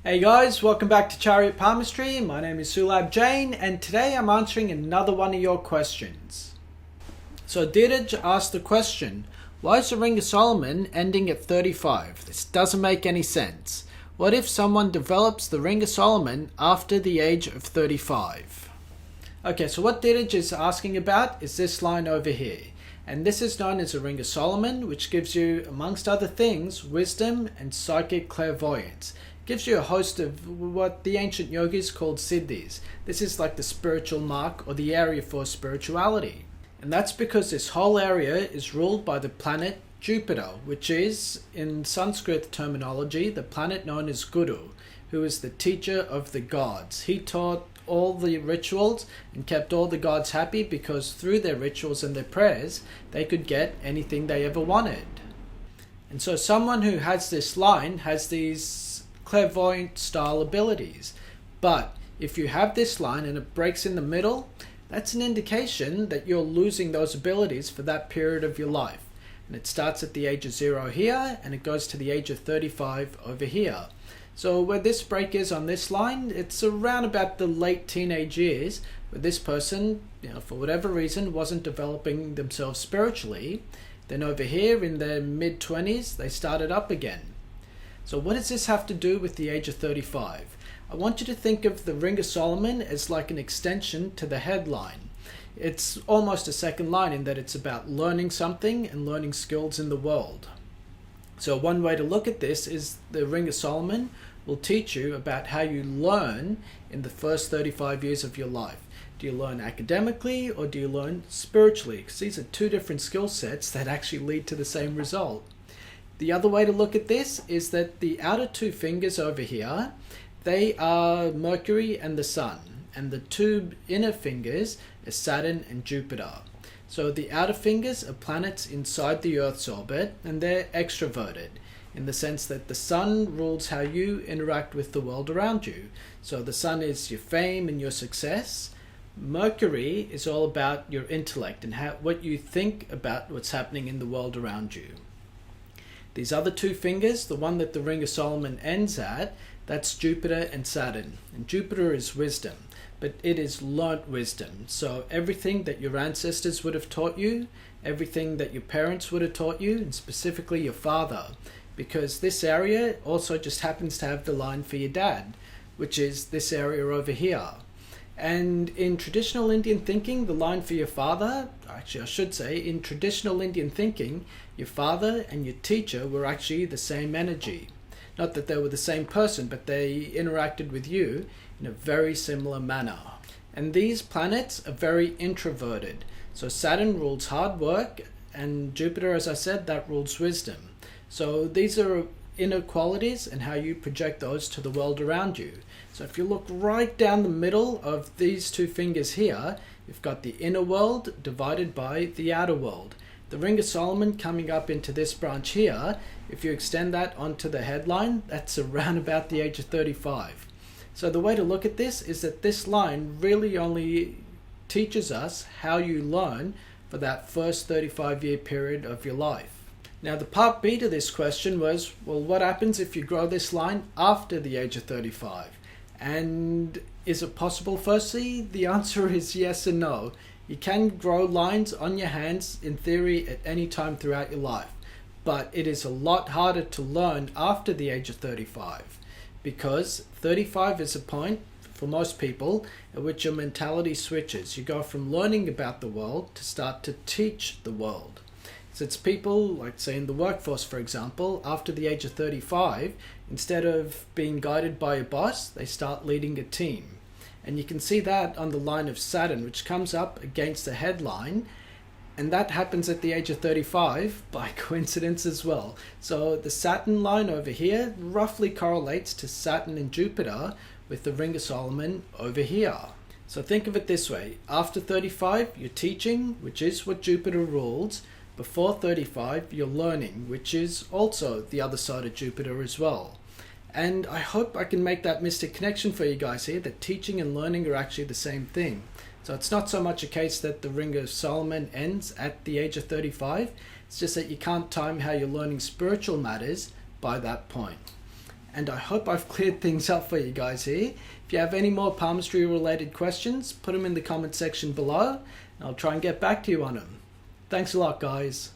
Hey guys, welcome back to Chariot Palmistry. My name is Sulabh Jain and today I'm answering another one of your questions. So Dheeraj asked the question, why is the Ring of Solomon ending at 35? This doesn't make any sense. What if someone develops the Ring of Solomon after the age of 35? Okay, so what Dheeraj is asking about is this line over here. And this is known as the Ring of Solomon, which gives you, amongst other things, wisdom and psychic clairvoyance. Gives you a host of what the ancient yogis called siddhis. This is like the spiritual mark or the area for spirituality. And that's because this whole area is ruled by the planet Jupiter, which is, in Sanskrit terminology, the planet known as Guru, who is the teacher of the gods. He taught all the rituals and kept all the gods happy because through their rituals and their prayers, they could get anything they ever wanted. And so someone who has this line has these clairvoyant style abilities. But if you have this line and it breaks in the middle, that's an indication that you're losing those abilities for that period of your life. And it starts at the age of 0 here and it goes to the age of 35 over here. So where this break is on this line, it's around about the late teenage years where this person, for whatever reason, wasn't developing themselves spiritually. Then over here in their mid-20s, they started up again. So what does this have to do with the age of 35? I want you to think of the Ring of Solomon as like an extension to the headline. It's almost a second line in that it's about learning something and learning skills in the world. So one way to look at this is the Ring of Solomon will teach you about how you learn in the first 35 years of your life. Do you learn academically or do you learn spiritually? Because these are two different skill sets that actually lead to the same result. The other way to look at this is that the outer two fingers over here, they are Mercury and the Sun. And the two inner fingers are Saturn and Jupiter. So the outer fingers are planets inside the Earth's orbit and they're extroverted in the sense that the Sun rules how you interact with the world around you. So the Sun is your fame and your success. Mercury is all about your intellect and what you think about what's happening in the world around you. These other two fingers, the one that the Ring of Solomon ends at, that's Jupiter and Saturn. And Jupiter is wisdom, but it is learnt wisdom. So everything that your ancestors would have taught you, everything that your parents would have taught you, and specifically your father, because this area also just happens to have the line for your dad, which is this area over here. And in traditional Indian thinking, the line for your father, actually I should say, in traditional Indian thinking, your father and your teacher were actually the same energy. Not that they were the same person, but they interacted with you in a very similar manner. And these planets are very introverted. So Saturn rules hard work, and Jupiter, as I said, that rules wisdom. So these are inner qualities and how you project those to the world around you. So if you look right down the middle of these two fingers here, you've got the inner world divided by the outer world. The Ring of Solomon coming up into this branch here, if you extend that onto the headline, that's around about the age of 35. So the way to look at this is that this line really only teaches us how you learn for that first 35-year period of your life. Now the part B to this question was, well, what happens if you grow this line after the age of 35? And is it possible? Firstly, the answer is yes and no. You can grow lines on your hands in theory at any time throughout your life, but it is a lot harder to learn after the age of 35 because 35 is a point for most people at which your mentality switches. You go from learning about the world to start to teach the world. So it's people, like say in the workforce, for example, after the age of 35, instead of being guided by a boss, they start leading a team. And you can see that on the line of Saturn, which comes up against the headline. And that happens at the age of 35 by coincidence as well. So the Saturn line over here roughly correlates to Saturn and Jupiter with the Ring of Solomon over here. So think of it this way. After 35, you're teaching, which is what Jupiter rules. Before 35, you're learning, which is also the other side of Jupiter as well. And I hope I can make that mystic connection for you guys here, that teaching and learning are actually the same thing. So it's not so much a case that the Ring of Solomon ends at the age of 35, it's just that you can't time how you're learning spiritual matters by that point. and I hope I've cleared things up for you guys here. If you have any more palmistry related questions, put them in the comment section below, and I'll try and get back to you on them. Thanks a lot, guys.